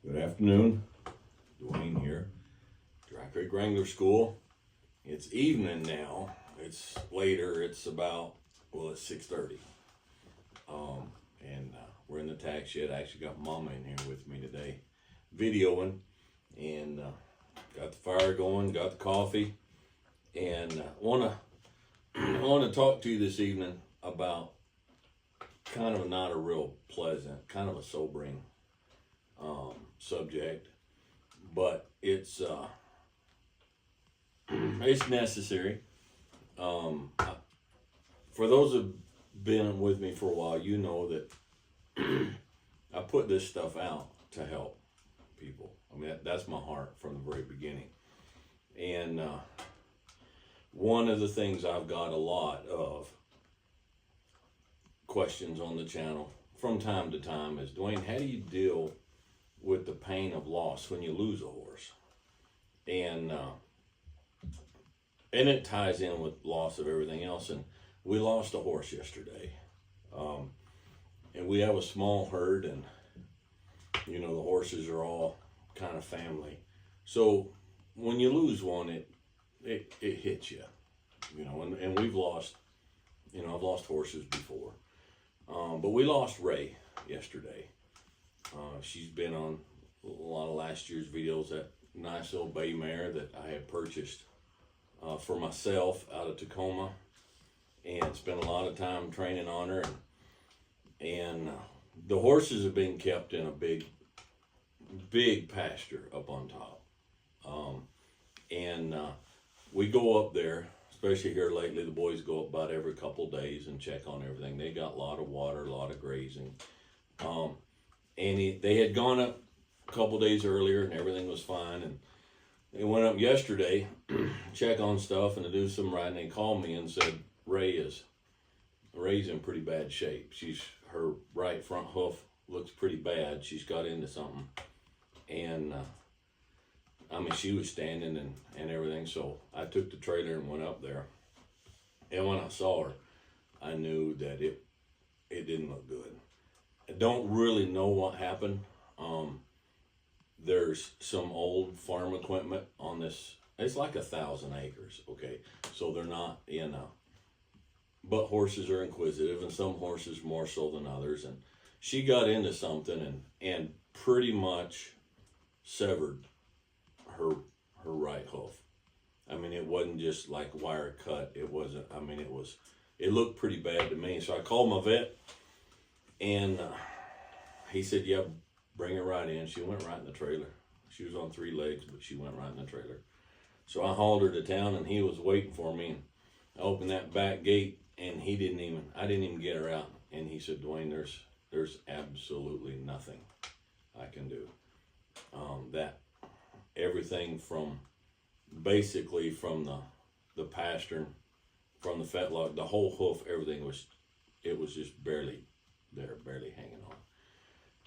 Good afternoon, Dwayne here, Dry Creek Wrangler School. It's evening now. It's later. It's about, it's 6:30. And we're in the tack shed. I actually got Momma in here with me today, videoing, and got the fire going, got the coffee, and wanna talk to you this evening about kind of not a real pleasant, kind of a sobering subject, but it's it's necessary. For those who've been with me for a while, you know that I put this stuff out to help people. I mean, that's my heart from the very beginning. And one of the things I've got a lot of questions on the channel from time to time is, Dwayne, how do you deal with the pain of loss when you lose a horse? And it ties in with loss of everything else. And we lost a horse yesterday. And we have a small herd, and the horses are all kind of family. So when you lose one, it hits you, and we've lost, I've lost horses before. But we lost Ray yesterday. She's been on a lot of last year's videos, that nice old bay mare that I had purchased for myself out of Tacoma, and spent a lot of time training on her. And the horses have been kept in a big pasture up on top. And we go up there, especially here lately. The boys go up about every couple days and check on everything. They got a lot of water, a lot of grazing. And they had gone up a couple days earlier, and everything was fine. And they went up yesterday, check on stuff and to do some riding. They called me and said, Ray's in pretty bad shape. Her right front hoof looks pretty bad. She's got into something. And she was standing and everything. So I took the trailer and went up there. And when I saw her, I knew that it didn't look good. I don't really know what happened. There's some old farm equipment on this. It's like 1,000 acres, okay? So they're not but horses are inquisitive, and some horses more so than others. And she got into something and pretty much severed her right hoof. It wasn't just like wire cut. It wasn't, it looked pretty bad to me. So I called my vet, and he said, yeah, bring her right in. She went right in the trailer. She was on 3 legs, but she went right in the trailer. So I hauled her to town, and he was waiting for me. And I opened that back gate, and I didn't even get her out. And he said, Dwayne, there's absolutely nothing I can do. That everything from basically from the pastern, from the fetlock, the whole hoof, everything was just barely there, barely hanging on.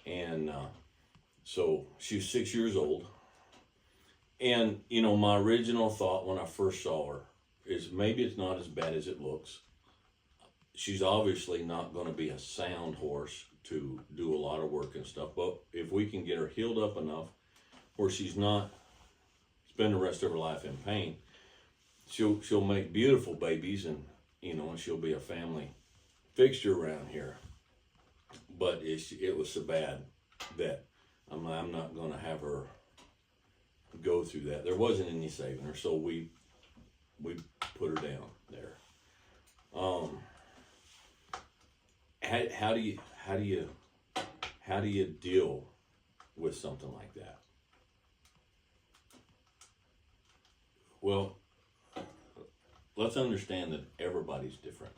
And so she was 6 years old. And, my original thought when I first saw her is maybe it's not as bad as it looks. She's obviously not going to be a sound horse to do a lot of work and stuff. But if we can get her healed up enough where she's not spend the rest of her life in pain, she'll make beautiful babies, and, and she'll be a family fixture around here. But it was so bad that I'm not going to have her go through that. There wasn't any saving her, so we put her down there. How do you deal with something like that? Well, let's understand that everybody's different.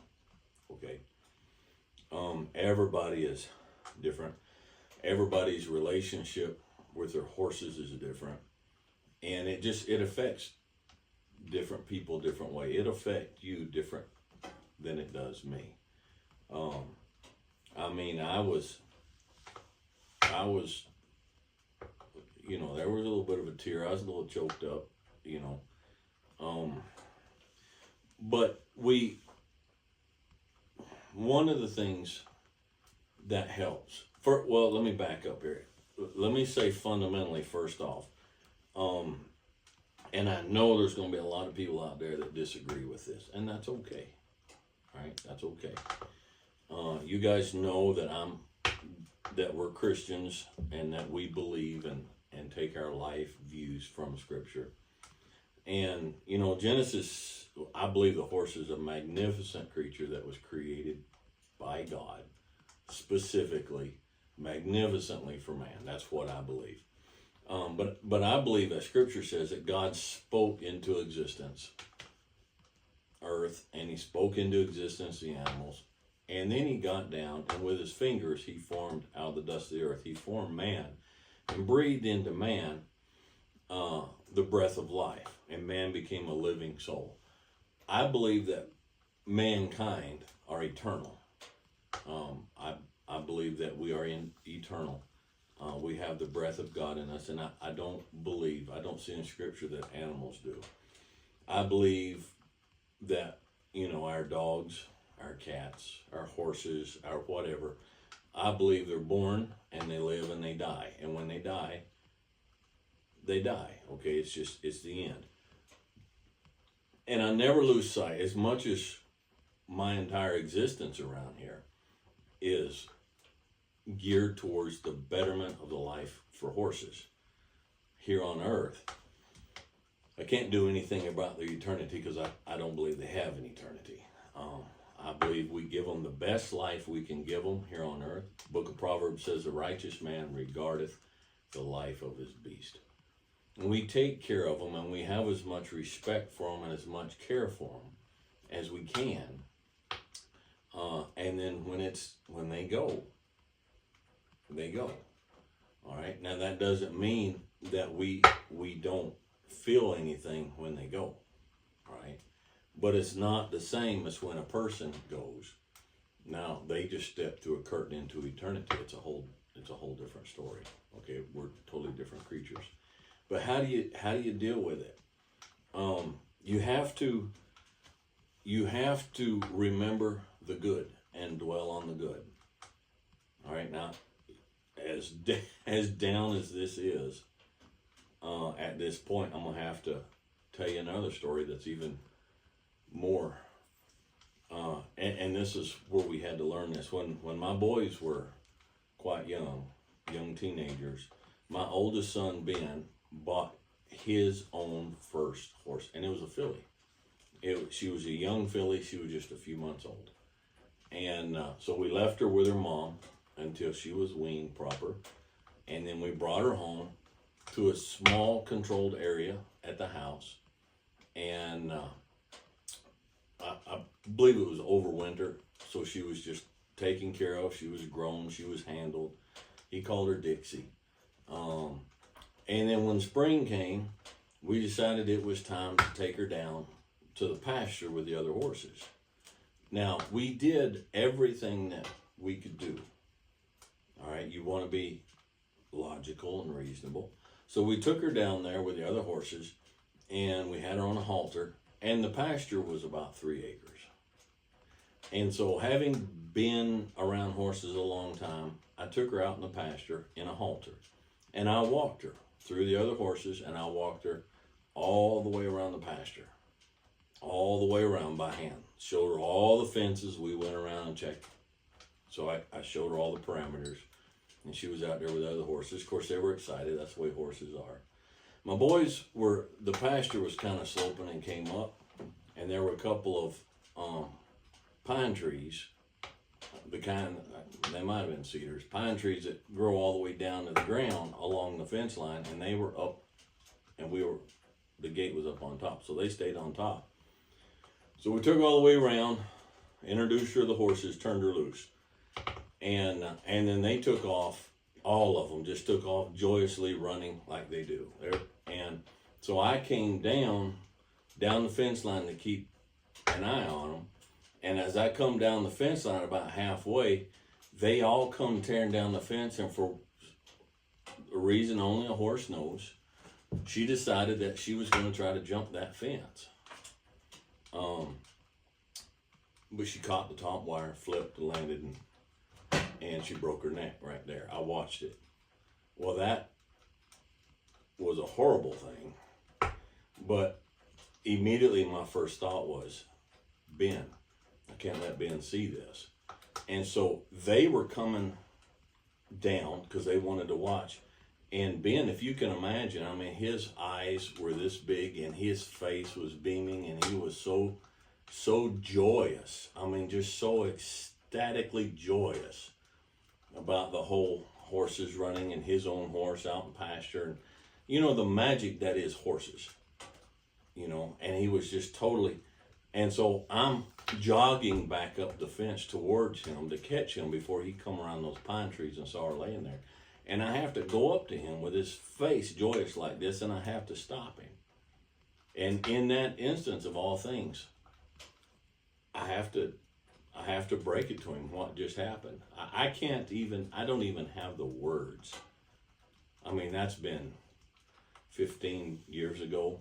Okay. Everybody is different. Everybody's relationship with their horses is different. And it affects different people different way. It affects you different than it does me. I was, there was a little bit of a tear. I was a little choked up, but one of the things that helps, let me back up here. let me say fundamentally first off, and I know there's going to be a lot of people out there that disagree with this, and that's okay. All right, that's okay. You guys know that we're Christians and that we believe and take our life views from Scripture. And, Genesis, I believe the horse is a magnificent creature that was created by God, specifically, magnificently for man. That's what I believe. But I believe that Scripture says that God spoke into existence earth, and he spoke into existence the animals, and then he got down, and with his fingers he formed out of the dust of the earth, he formed man and breathed into man the breath of life, and man became a living soul. I believe that mankind are eternal. I believe that we are eternal. We have the breath of God in us, and I don't see in Scripture that animals do. I believe that, our dogs, our cats, our horses, our whatever, I believe they're born and they live and they die. And when they die, okay? It's the end. And I never lose sight, as much as my entire existence around here is geared towards the betterment of the life for horses here on earth. I can't do anything about their eternity because I don't believe they have an eternity. I believe we give them the best life we can give them here on earth. Book of Proverbs says, the righteous man regardeth the life of his beast. And we take care of them, and we have as much respect for them and as much care for them as we can. And then when they go, they go. All right. Now that doesn't mean that we don't feel anything when they go. All right. But it's not the same as when a person goes. Now they just step through a curtain into eternity. It's a whole different story. Okay, we're totally different creatures. But how do you deal with it? You have to remember the good and dwell on the good. All right, now as down as this is, at this point, I'm gonna have to tell you another story that's even more. And this is where we had to learn this. When my boys were quite young teenagers, my oldest son Ben bought his own first horse, and it was a filly. She was a young filly. She was just a few months old, and so we left her with her mom until she was weaned proper, and then we brought her home to a small controlled area at the house, and I believe it was over winter, so she was just taken care of. She was grown, she was handled. He called her Dixie. And then when spring came, we decided it was time to take her down to the pasture with the other horses. Now, we did everything that we could do. All right, you want to be logical and reasonable. So we took her down there with the other horses, and we had her on a halter, and the pasture was about 3 acres. And so, having been around horses a long time, I took her out in the pasture in a halter, and I walked her through the other horses, and I walked her all the way around the pasture, all the way around by hand. Showed her all the fences. We went around and checked. So I showed her all the parameters, and she was out there with other horses. Of course, they were excited. That's the way horses are. My boys the pasture was kind of sloping and came up, and there were a couple of pine trees, the kind, they might have been cedars, pine trees that grow all the way down to the ground along the fence line, and they were up, and the gate was up on top, so they stayed on top. So we took her all the way around, introduced her to the horses, turned her loose, and then they took off. All of them just took off joyously, running like they do. And so I came down the fence line to keep an eye on them. And as I come down the fence line about halfway, they all come tearing down the fence. And for a reason only a horse knows, she decided that she was going to try to jump that fence. But she caught the top wire, flipped, landed, and she broke her neck right there. I watched it. Well, that was a horrible thing. But immediately my first thought was, Ben, I can't let Ben see this. And so they were coming down because they wanted to watch. And Ben, if you can imagine, I mean, his eyes were this big and his face was beaming and he was so joyous. I mean, just so ecstatically joyous about the whole horses running and his own horse out in pasture. And, you know, the magic that is horses, you know, and he was just totally, and so I'm jogging back up the fence towards him to catch him before he come around those pine trees and saw her laying there. And I have to go up to him with his face joyous like this, and I have to stop him. And in that instance of all things, I have to break it to him what just happened. I don't even have the words. I mean, that's been 15 years ago,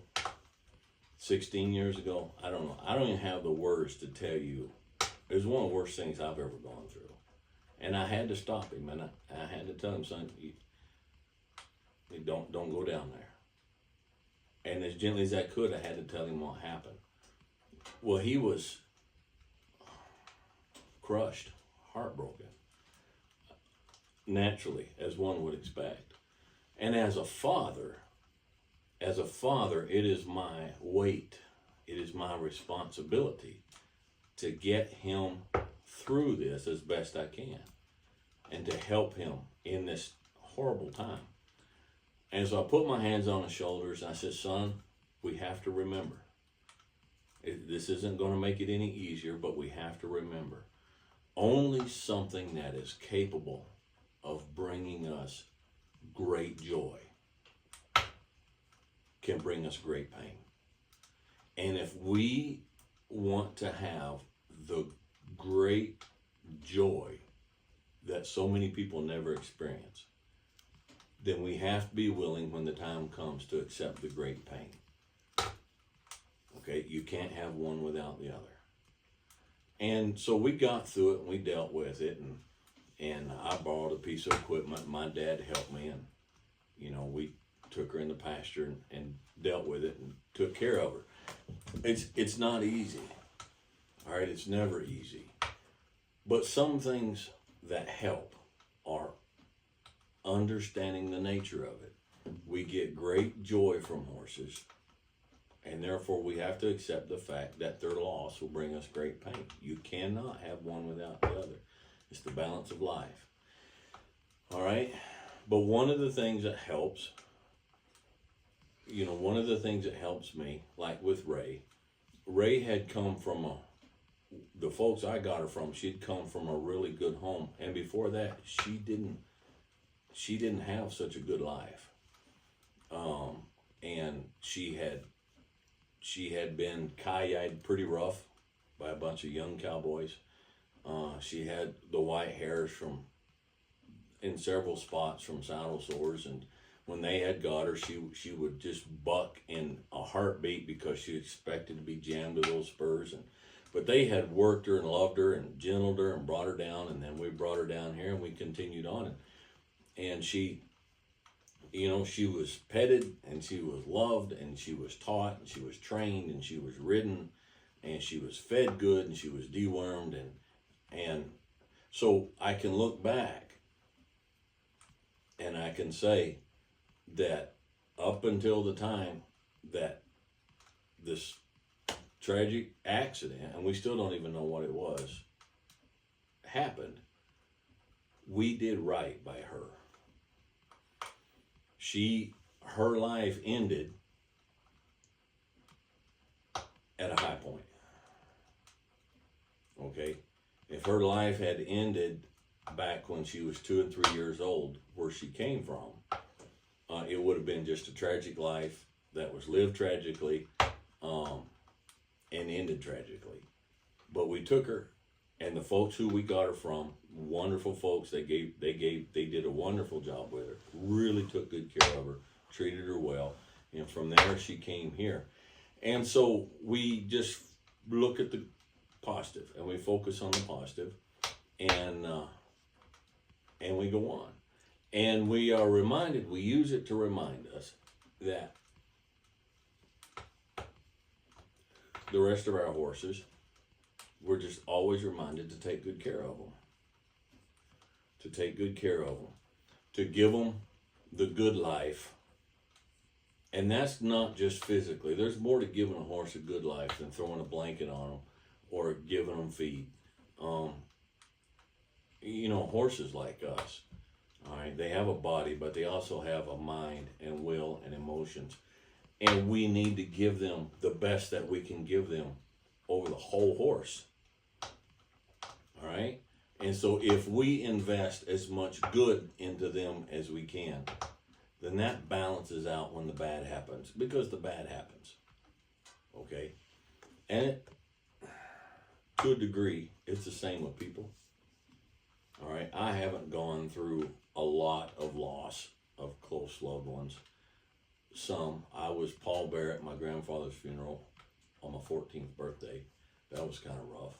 16 years ago. I don't know. I don't even have the words to tell you. It was one of the worst things I've ever gone through. And I had to stop him, and I had to tell him, son, you don't go down there. And as gently as I could, I had to tell him what happened. Well, he was crushed, heartbroken, naturally, as one would expect. And as a father, it is my weight, it is my responsibility to get him through this as best I can and to help him in this horrible time. And so I put my hands on his shoulders and I said, son, we have to remember. This isn't going to make it any easier, but we have to remember. Only something that is capable of bringing us great joy can bring us great pain. And if we want to have the great joy that so many people never experience, then we have to be willing when the time comes to accept the great pain. Okay, you can't have one without the other. And so we got through it and we dealt with it, and I borrowed a piece of equipment. My dad helped me, and you know, we took her in the pasture and dealt with it and took care of her. It's not easy. All right, it's never easy. But some things that help are understanding the nature of it. We get great joy from horses, and therefore we have to accept the fact that their loss will bring us great pain. You cannot have one without the other. It's the balance of life. All right? But one of the things that helps, one of the things that helps me, like with Ray had come from the folks I got her from, she'd come from a really good home. And before that, she didn't have such a good life. And she had been ki-yied pretty rough by a bunch of young cowboys. She had the white hairs in several spots from saddle sores, and when they had got her, she would just buck in a heartbeat because she expected to be jammed with those spurs. But they had worked her and loved her and gentled her and brought her down, and then we brought her down here and we continued on. And she, she was petted and she was loved and she was taught and she was trained and she was ridden and she was fed good and she was dewormed. And so I can look back and I can say that up until the time that this tragic accident, and we still don't even know what it was, happened, we did right by her. Her life ended at a high point. Okay? If her life had ended back when she was 2 and 3 years old, where she came from, it would have been just a tragic life that was lived tragically, and ended tragically. But we took her, and the folks who we got her from, wonderful folks, they did a wonderful job with her, really took good care of her, treated her well, and from there she came here. And so we just look at the positive, and we focus on the positive, and we go on. And we are reminded, we use it to remind us that the rest of our horses, we're just always reminded to take good care of them. To take good care of them. To give them the good life. And that's not just physically. There's more to giving a horse a good life than throwing a blanket on them or giving them feed. Horses like us, all right, they have a body, but they also have a mind and will and emotions. And we need to give them the best that we can give them over the whole horse. All right? And so if we invest as much good into them as we can, then that balances out when the bad happens, because the bad happens. Okay? And to a degree, it's the same with people. All right? I haven't gone through a lot of loss of close loved ones. Some. I was pallbearer at my grandfather's funeral on my 14th birthday. That was kind of rough.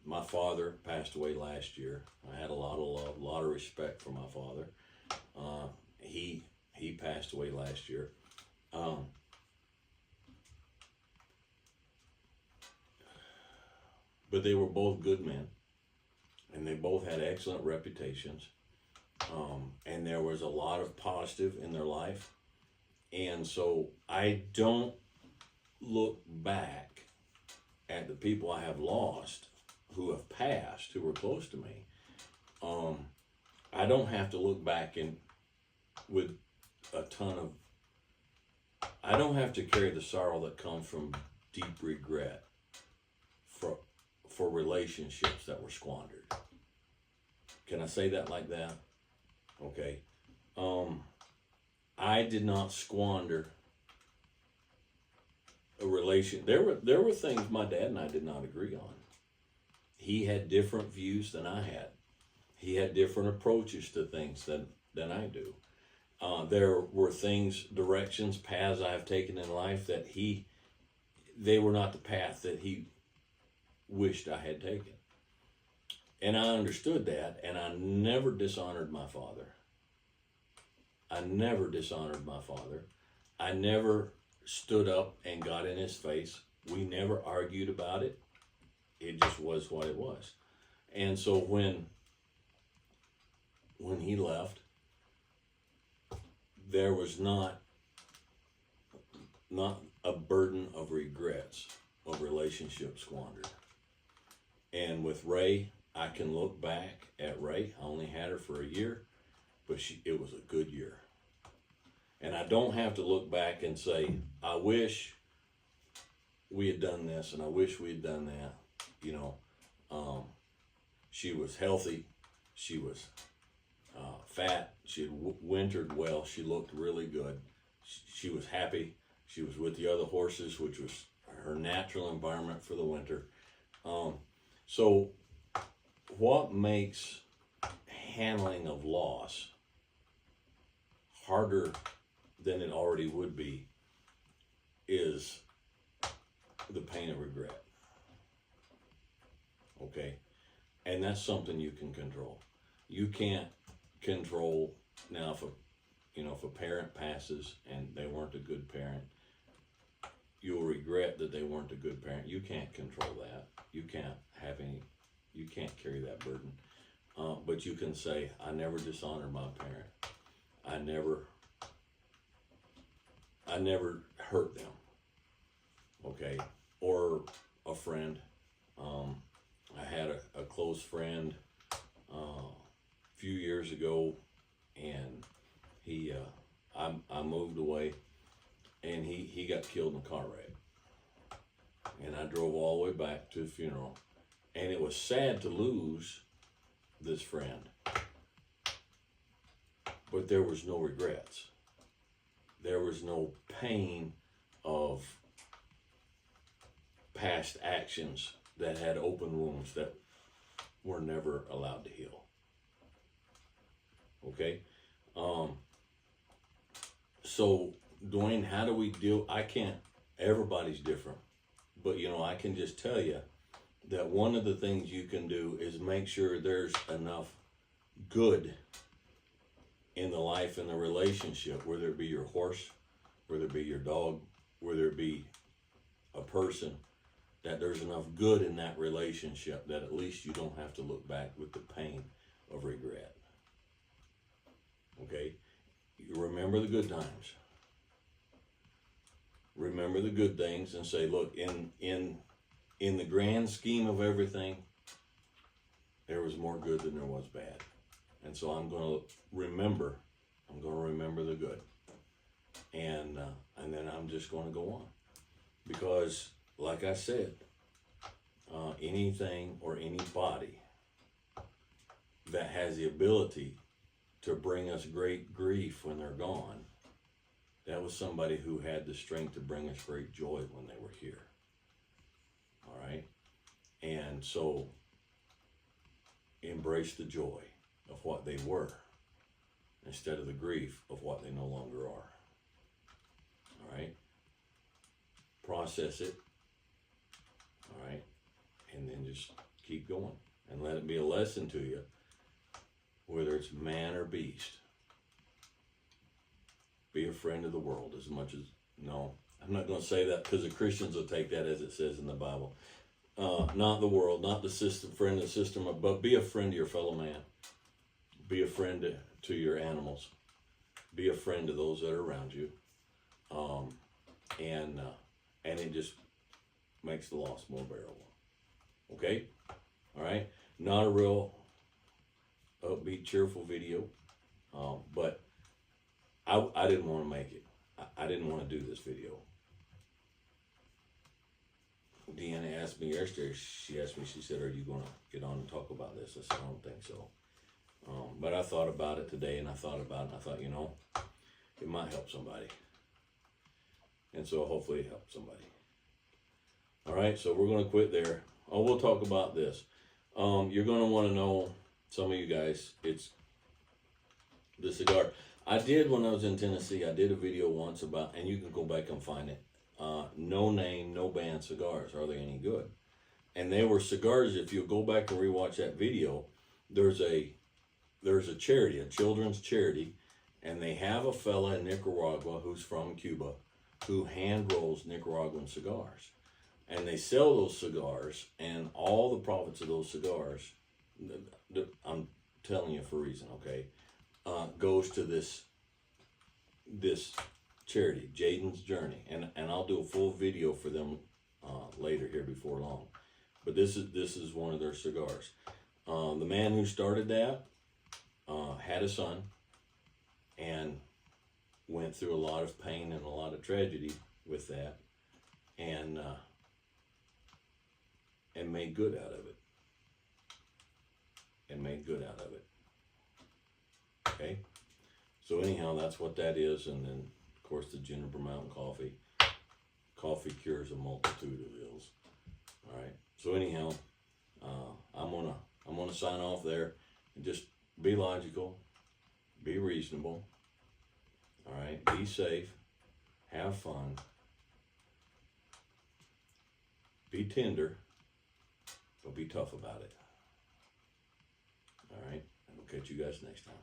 My father passed away last year. I had a lot of love, a lot of respect for my father. He passed away last year. But they were both good men, and they both had excellent reputations. And there was a lot of positive in their life. And so I don't look back at the people I have lost who have passed, who were close to me. I don't have to look back with a ton of, I don't have to carry the sorrow that comes from deep regret for relationships that were squandered. Can I say that like that? Okay. I did not squander a relation. There were things my dad and I did not agree on. He had different views than I had. He had different approaches to things than I do. There were things, directions, paths I have taken in life that they were not the path that he wished I had taken. And I understood that, and I never dishonored my father. I never dishonored my father. I never stood up and got in his face. We never argued about it. It just was what it was. And so when he left, there was not a burden of regrets of relationships squandered. And with Ray, I can look back at Ray. I only had her for a year, but it was a good year. And I don't have to look back and say, I wish we had done this and I wish we had done that. She was healthy. She was fat. She had wintered well. She looked really good. She was happy. She was with the other horses, which was her natural environment for the winter. So what makes handling of loss harder than it already would be is the pain of regret. Okay? And that's something you can control. You can't control, now if a parent passes and they weren't a good parent, you'll regret that they weren't a good parent. You can't control that. You can't carry that burden. But you can say, I never dishonored my parent. I never hurt them. Okay? Or a friend. I had a close friend a few years ago, and I moved away, and he got killed in a car wreck. And I drove all the way back to the funeral, and it was sad to lose this friend, but there was no regrets. There was no pain of past actions that had open wounds that were never allowed to heal. Okay? So, Dwayne, how do we deal? Everybody's different. But, I can just tell you that one of the things you can do is make sure there's enough good in the life and the relationship, whether it be your horse, whether it be your dog, whether it be a person, that there's enough good in that relationship that at least you don't have to look back with the pain of regret. Okay? You remember the good times. Remember the good things and say, look, in the grand scheme of everything, there was more good than there was bad. And so I'm going to remember the good. And then I'm just going to go on. Because, like I said, anything or anybody that has the ability to bring us great grief when they're gone, that was somebody who had the strength to bring us great joy when they were here. All right? And so, embrace the joy of what they were instead of the grief of what they no longer are. All right? Process it. All right? And then just keep going and let it be a lesson to you, whether it's man or beast. Be a friend of the world as much as, no, I'm not going to say that because the Christians will take that as it says in the Bible. Not the world, not the system, friend of the system, but be a friend to your fellow man. Be a friend to your animals. Be a friend to those that are around you. And it just makes the loss more bearable. Okay? All right? Not a real upbeat, cheerful video, but I didn't want to make it. I didn't want to do this video. Deanna asked me yesterday, she said, are you going to get on and talk about this? I said, I don't think so. But I thought about it today, and I thought, you know, it might help somebody. And so hopefully it helped somebody. All right, so we're going to quit there. Oh, we'll talk about this. You're going to want to know, some of you guys, it's the cigar. I did, when I was in Tennessee, I did a video once about, and you can go back and find it, no name, no band cigars. Are they any good? And they were cigars, if you go back and rewatch that video, there's a charity, a children's charity, and they have a fella in Nicaragua who's from Cuba who hand rolls Nicaraguan cigars. And they sell those cigars, and all the profits of those cigars, I'm telling you for a reason, okay, goes to this charity, Jaden's Journey, and I'll do a full video for them later here before long. But this is one of their cigars. The man who started that had a son and went through a lot of pain and a lot of tragedy with that, and made good out of it. Okay? So anyhow, that's what that is. And then, of course, the Juniper Mountain Coffee. Coffee cures a multitude of ills. All right? So anyhow, I'm gonna sign off there. And just be logical. Be reasonable. All right? Be safe. Have fun. Be tender. But be tough about it. All right? And we'll catch you guys next time.